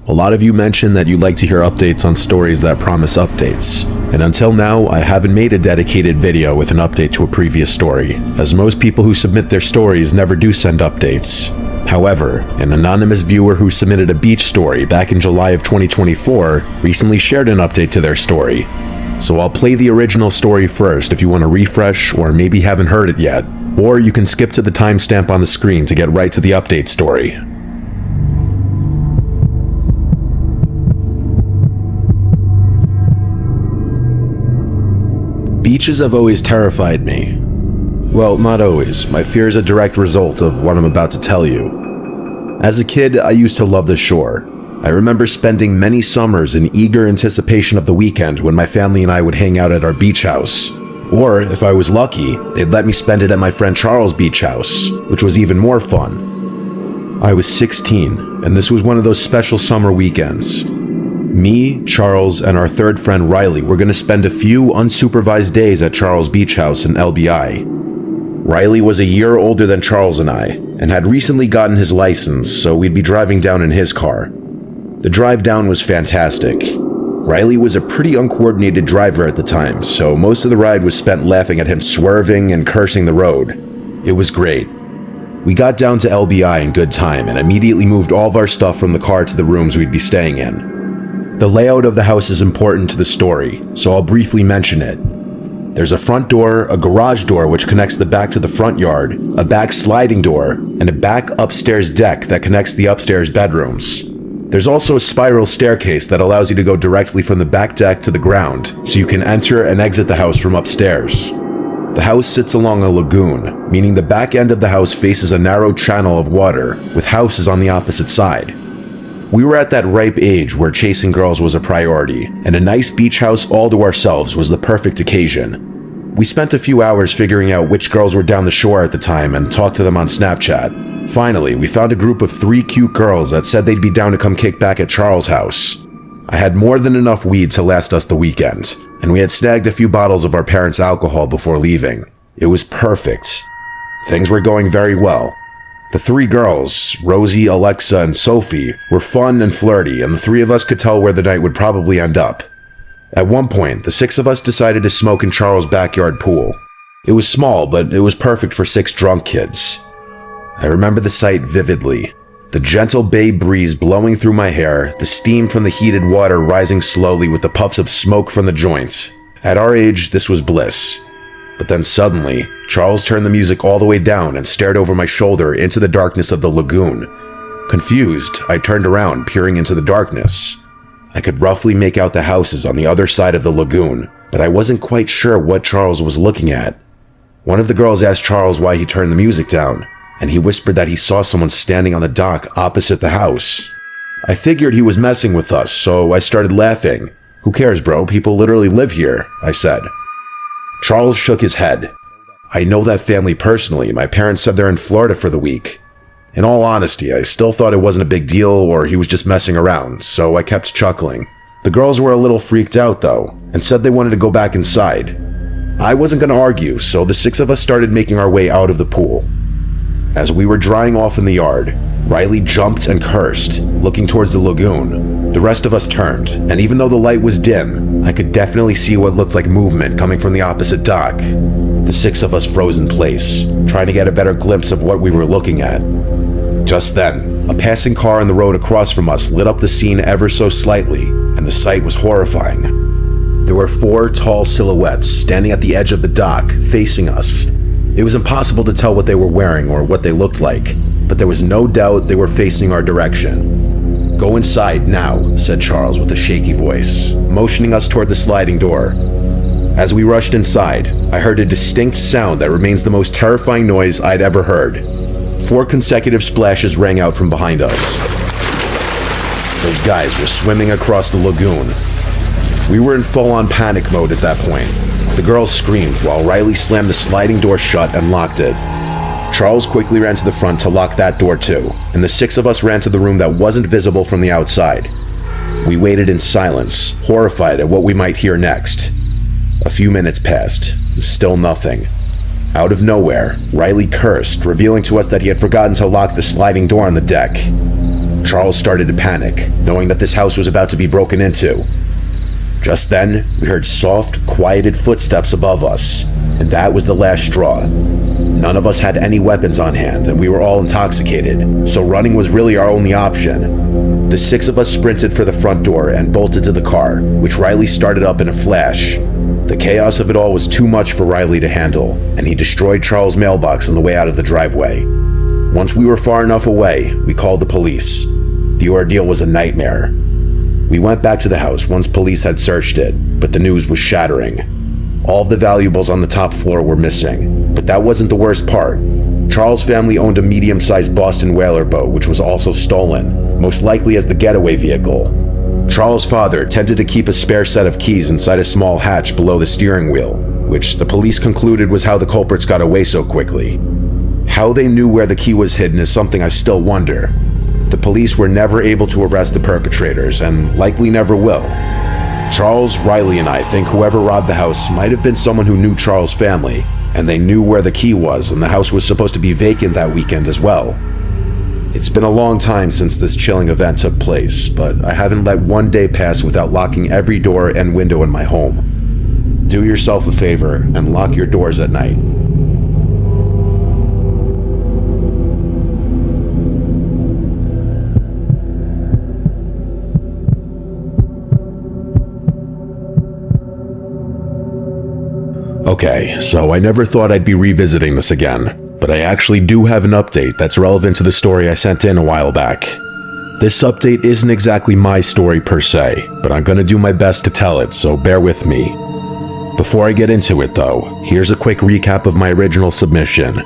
A lot of you mentioned that you'd like to hear updates on stories that promise updates, and until now, I haven't made a dedicated video with an update to a previous story, as most people who submit their stories never do send updates. However, an anonymous viewer who submitted a beach story back in July of 2024 recently shared an update to their story. So I'll play the original story first if you want to refresh or maybe haven't heard it yet, or you can skip to the timestamp on the screen to get right to the update story. Beaches have always terrified me. Well, not always. My fear is a direct result of what I'm about to tell you. As a kid, I used to love the shore. I remember spending many summers in eager anticipation of the weekend when my family and I would hang out at our beach house. Or, if I was lucky, they'd let me spend it at my friend Charles' beach house, which was even more fun. I was 16, and this was one of those special summer weekends. Me, Charles, and our third friend Riley were going to spend a few unsupervised days at Charles' beach house in LBI. Riley was a year older than Charles and I, and had recently gotten his license, so we'd be driving down in his car. The drive down was fantastic. Riley was a pretty uncoordinated driver at the time, so most of the ride was spent laughing at him swerving and cursing the road. It was great. We got down to LBI in good time and immediately moved all of our stuff from the car to the rooms we'd be staying in. The layout of the house is important to the story, so I'll briefly mention it. There's a front door, a garage door which connects the back to the front yard, a back sliding door, and a back upstairs deck that connects the upstairs bedrooms. There's also a spiral staircase that allows you to go directly from the back deck to the ground, so you can enter and exit the house from upstairs. The house sits along a lagoon, meaning the back end of the house faces a narrow channel of water, with houses on the opposite side. We were at that ripe age where chasing girls was a priority, and a nice beach house all to ourselves was the perfect occasion. We spent a few hours figuring out which girls were down the shore at the time and talked to them on Snapchat. Finally, we found a group of 3 cute girls that said they'd be down to come kick back at Charles' house. I had more than enough weed to last us the weekend, and we had snagged a few bottles of our parents' alcohol before leaving. It was perfect. Things were going very well. The 3 girls, Rosie, Alexa, and Sophie, were fun and flirty, and the 3 of us could tell where the night would probably end up. At one point, the 6 of us decided to smoke in Charles' backyard pool. It was small, but it was perfect for 6 drunk kids. I remember the sight vividly. The gentle bay breeze blowing through my hair, the steam from the heated water rising slowly with the puffs of smoke from the joint. At our age, this was bliss. But then suddenly, Charles turned the music all the way down and stared over my shoulder into the darkness of the lagoon. Confused, I turned around, peering into the darkness. I could roughly make out the houses on the other side of the lagoon, but I wasn't quite sure what Charles was looking at. One of the girls asked Charles why he turned the music down, and he whispered that he saw someone standing on the dock opposite the house. I figured he was messing with us, so I started laughing. "Who cares, bro? People literally live here," I said. Charles shook his head. "I know that family personally. My parents said they're in Florida for the week." In all honesty, I still thought it wasn't a big deal or he was just messing around, so I kept chuckling. The girls were a little freaked out though, and said they wanted to go back inside. I wasn't going to argue, so the 6 of us started making our way out of the pool. As we were drying off in the yard, Riley jumped and cursed, looking towards the lagoon. The rest of us turned, and even though the light was dim, I could definitely see what looked like movement coming from the opposite dock. The 6 of us froze in place, trying to get a better glimpse of what we were looking at. Just then, a passing car on the road across from us lit up the scene ever so slightly, and the sight was horrifying. There were 4 tall silhouettes standing at the edge of the dock, facing us. It was impossible to tell what they were wearing or what they looked like, but there was no doubt they were facing our direction. "Go inside now," said Charles with a shaky voice, motioning us toward the sliding door. As we rushed inside, I heard a distinct sound that remains the most terrifying noise I'd ever heard. 4 consecutive splashes rang out from behind us. Those guys were swimming across the lagoon. We were in full-on panic mode at that point. The girls screamed while Riley slammed the sliding door shut and locked it. Charles quickly ran to the front to lock that door too, and the 6 of us ran to the room that wasn't visible from the outside. We waited in silence, horrified at what we might hear next. A few minutes passed, still nothing. Out of nowhere, Riley cursed, revealing to us that he had forgotten to lock the sliding door on the deck. Charles started to panic, knowing that this house was about to be broken into. Just then, we heard soft, quieted footsteps above us, and that was the last straw. None of us had any weapons on hand, and we were all intoxicated, so running was really our only option. The 6 of us sprinted for the front door and bolted to the car, which Riley started up in a flash. The chaos of it all was too much for Riley to handle, and he destroyed Charles' mailbox on the way out of the driveway. Once we were far enough away, we called the police. The ordeal was a nightmare. We went back to the house once police had searched it, but the news was shattering. All of the valuables on the top floor were missing, but that wasn't the worst part. Charles' family owned a medium-sized Boston whaler boat, which was also stolen, most likely as the getaway vehicle. Charles' father tended to keep a spare set of keys inside a small hatch below the steering wheel, which the police concluded was how the culprits got away so quickly. How they knew where the key was hidden is something I still wonder. The police were never able to arrest the perpetrators, and likely never will. Charles, Riley, and I think whoever robbed the house might have been someone who knew Charles' family, and they knew where the key was, and the house was supposed to be vacant that weekend as well. It's been a long time since this chilling event took place, but I haven't let one day pass without locking every door and window in my home. Do yourself a favor and lock your doors at night. Okay, so I never thought I'd be revisiting this again, but I actually do have an update that's relevant to the story I sent in a while back. This update isn't exactly my story per se, but I'm gonna do my best to tell it, so bear with me. Before I get into it though, here's a quick recap of my original submission.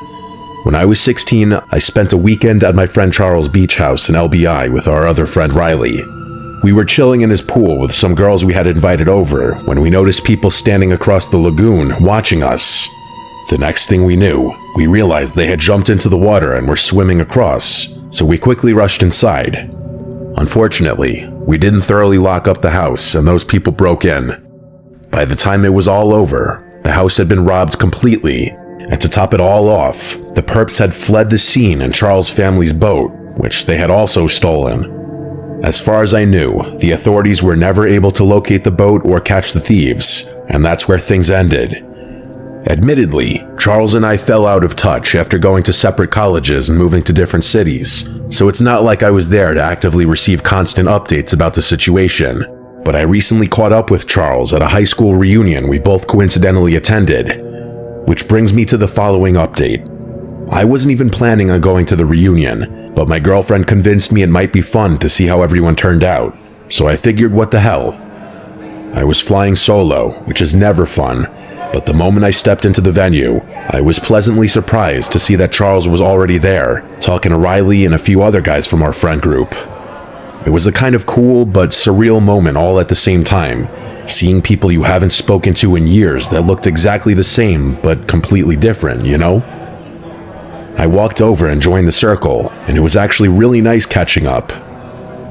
When I was 16, I spent a weekend at my friend Charles' beach house in LBI with our other friend Riley. We were chilling in his pool with some girls we had invited over when we noticed people standing across the lagoon watching us. The next thing we knew, we realized they had jumped into the water and were swimming across, so we quickly rushed inside. Unfortunately, we didn't thoroughly lock up the house and those people broke in. By the time it was all over, the house had been robbed completely, and to top it all off, the perps had fled the scene in Charles' family's boat, which they had also stolen. As far as I knew, the authorities were never able to locate the boat or catch the thieves, and that's where things ended. Admittedly, Charles and I fell out of touch after going to separate colleges and moving to different cities, so it's not like I was there to actively receive constant updates about the situation. But I recently caught up with Charles at a high school reunion we both coincidentally attended, which brings me to the following update. I wasn't even planning on going to the reunion, but my girlfriend convinced me it might be fun to see how everyone turned out, so I figured what the hell. I was flying solo, which is never fun, but the moment I stepped into the venue, I was pleasantly surprised to see that Charles was already there, talking to Riley and a few other guys from our friend group. It was a kind of cool but surreal moment all at the same time, seeing people you haven't spoken to in years that looked exactly the same but completely different, you know? I walked over and joined the circle, and it was actually really nice catching up.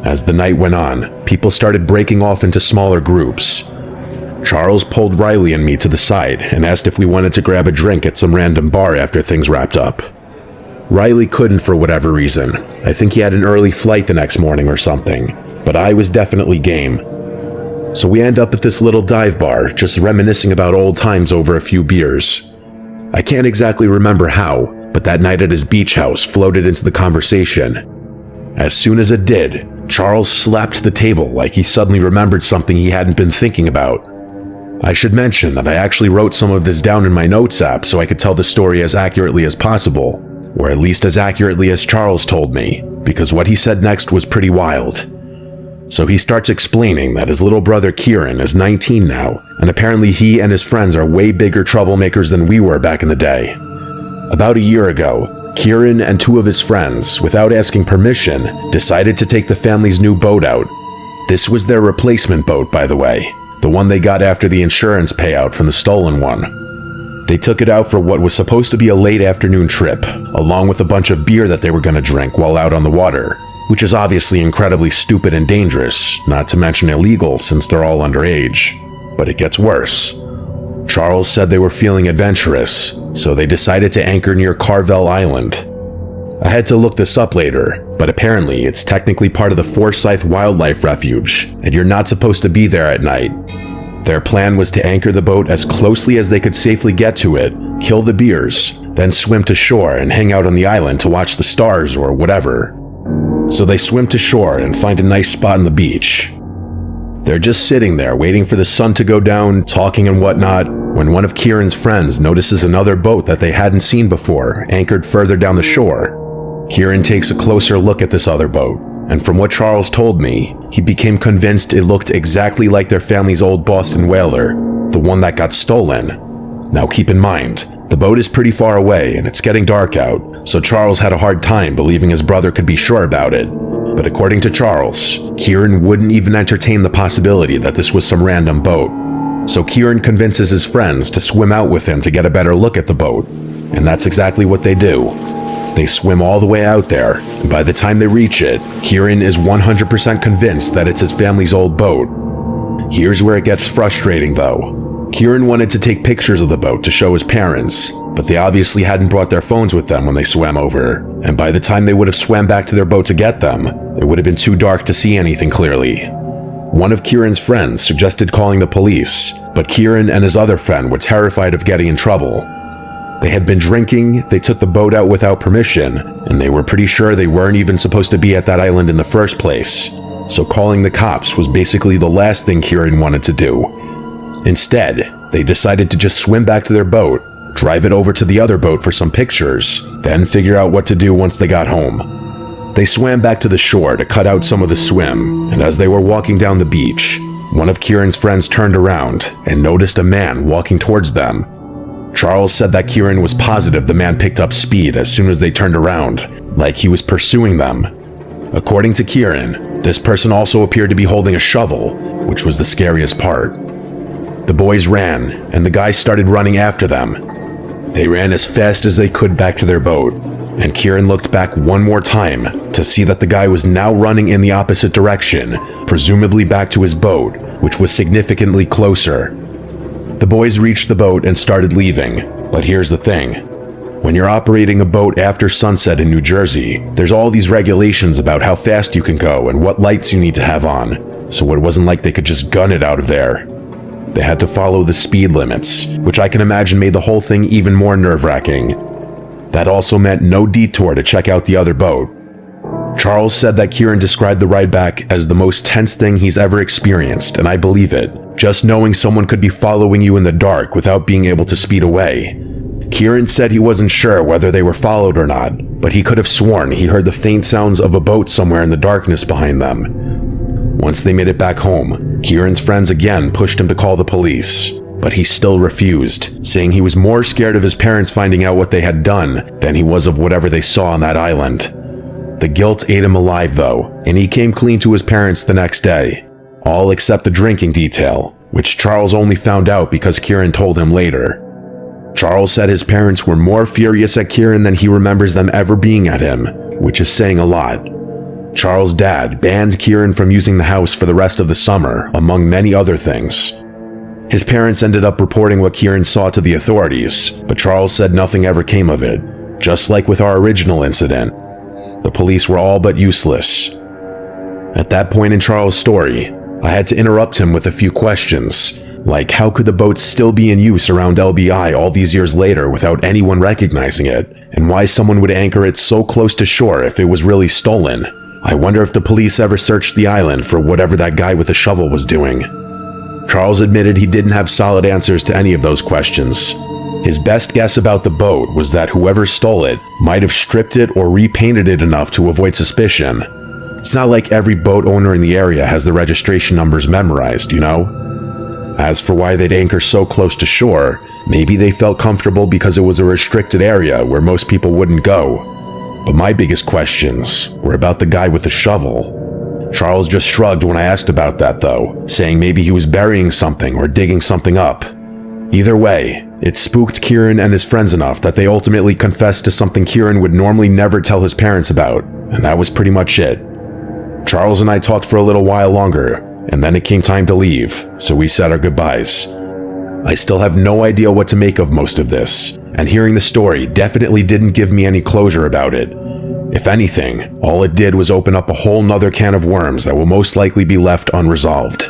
As the night went on, people started breaking off into smaller groups. Charles pulled Riley and me to the side and asked if we wanted to grab a drink at some random bar after things wrapped up. Riley couldn't for whatever reason. I think he had an early flight the next morning or something, but I was definitely game. So we end up at this little dive bar, just reminiscing about old times over a few beers. I can't exactly remember how, but that night at his beach house floated into the conversation. As soon as it did, Charles slapped the table like he suddenly remembered something he hadn't been thinking about. I should mention that I actually wrote some of this down in my notes app so I could tell the story as accurately as possible, or at least as accurately as Charles told me, because what he said next was pretty wild. So he starts explaining that his little brother Kieran is 19 now, and apparently he and his friends are way bigger troublemakers than we were back in the day. About a year ago, Kieran and 2 of his friends, without asking permission, decided to take the family's new boat out. This was their replacement boat, by the way, the one they got after the insurance payout from the stolen one. They took it out for what was supposed to be a late afternoon trip, along with a bunch of beer that they were going to drink while out on the water, which is obviously incredibly stupid and dangerous, not to mention illegal since they're all underage. But it gets worse. Charles said they were feeling adventurous, so they decided to anchor near Carvel Island. I had to look this up later, but apparently it's technically part of the Forsyth Wildlife Refuge, and you're not supposed to be there at night. Their plan was to anchor the boat as closely as they could safely get to it, kill the bears, then swim to shore and hang out on the island to watch the stars or whatever. So they swim to shore and find a nice spot on the beach. They're just sitting there waiting for the sun to go down, talking and whatnot, when one of Kieran's friends notices another boat that they hadn't seen before, anchored further down the shore. Kieran takes a closer look at this other boat, and from what Charles told me, he became convinced it looked exactly like their family's old Boston whaler, the one that got stolen. Now keep in mind, the boat is pretty far away and it's getting dark out, so Charles had a hard time believing his brother could be sure about it. But according to Charles, Kieran wouldn't even entertain the possibility that this was some random boat. So Kieran convinces his friends to swim out with him to get a better look at the boat, and that's exactly what they do. They swim all the way out there, and by the time they reach it, Kieran is 100% convinced that it's his family's old boat. Here's where it gets frustrating though. Kieran wanted to take pictures of the boat to show his parents, but they obviously hadn't brought their phones with them when they swam over, and by the time they would have swam back to their boat to get them, it would have been too dark to see anything clearly. One of Kieran's friends suggested calling the police, but Kieran and his other friend were terrified of getting in trouble. They had been drinking, they took the boat out without permission, and they were pretty sure they weren't even supposed to be at that island in the first place. So calling the cops was basically the last thing Kieran wanted to do. Instead, they decided to just swim back to their boat, drive it over to the other boat for some pictures, then figure out what to do once they got home. They swam back to the shore to cut out some of the swim, and as they were walking down the beach, one of Kieran's friends turned around and noticed a man walking towards them. Charles said that Kieran was positive the man picked up speed as soon as they turned around, like he was pursuing them. According to Kieran, this person also appeared to be holding a shovel, which was the scariest part. The boys ran, and the guy started running after them. They ran as fast as they could back to their boat, and Kieran looked back one more time to see that the guy was now running in the opposite direction, presumably back to his boat, which was significantly closer. The boys reached the boat and started leaving, but here's the thing. When you're operating a boat after sunset in New Jersey, there's all these regulations about how fast you can go and what lights you need to have on, so it wasn't like they could just gun it out of there. They had to follow the speed limits, which I can imagine made the whole thing even more nerve-wracking. That also meant no detour to check out the other boat. Charles said that Kieran described the ride back as the most tense thing he's ever experienced, and I believe it. Just knowing someone could be following you in the dark without being able to speed away. Kieran said he wasn't sure whether they were followed or not, but he could have sworn he heard the faint sounds of a boat somewhere in the darkness behind them. Once they made it back home, Kieran's friends again pushed him to call the police, but he still refused, saying he was more scared of his parents finding out what they had done than he was of whatever they saw on that island. The guilt ate him alive though, and he came clean to his parents the next day, all except the drinking detail, which Charles only found out because Kieran told him later. Charles said his parents were more furious at Kieran than he remembers them ever being at him, which is saying a lot. Charles' dad banned Kieran from using the house for the rest of the summer, among many other things. His parents ended up reporting what Kieran saw to the authorities, but Charles said nothing ever came of it, just like with our original incident. The police were all but useless. At that point in Charles' story, I had to interrupt him with a few questions, like how could the boat still be in use around LBI all these years later without anyone recognizing it, and why someone would anchor it so close to shore if it was really stolen. I wonder if the police ever searched the island for whatever that guy with the shovel was doing. Charles admitted he didn't have solid answers to any of those questions. His best guess about the boat was that whoever stole it might have stripped it or repainted it enough to avoid suspicion. It's not like every boat owner in the area has the registration numbers memorized, you know? As for why they'd anchor so close to shore, maybe they felt comfortable because it was a restricted area where most people wouldn't go. But my biggest questions were about the guy with the shovel. Charles just shrugged when I asked about that though, saying maybe he was burying something or digging something up. Either way, it spooked Kieran and his friends enough that they ultimately confessed to something Kieran would normally never tell his parents about, and that was pretty much it. Charles and I talked for a little while longer, and then it came time to leave, so we said our goodbyes. I still have no idea what to make of most of this, and hearing the story definitely didn't give me any closure about it. If anything, all it did was open up a whole nother can of worms that will most likely be left unresolved.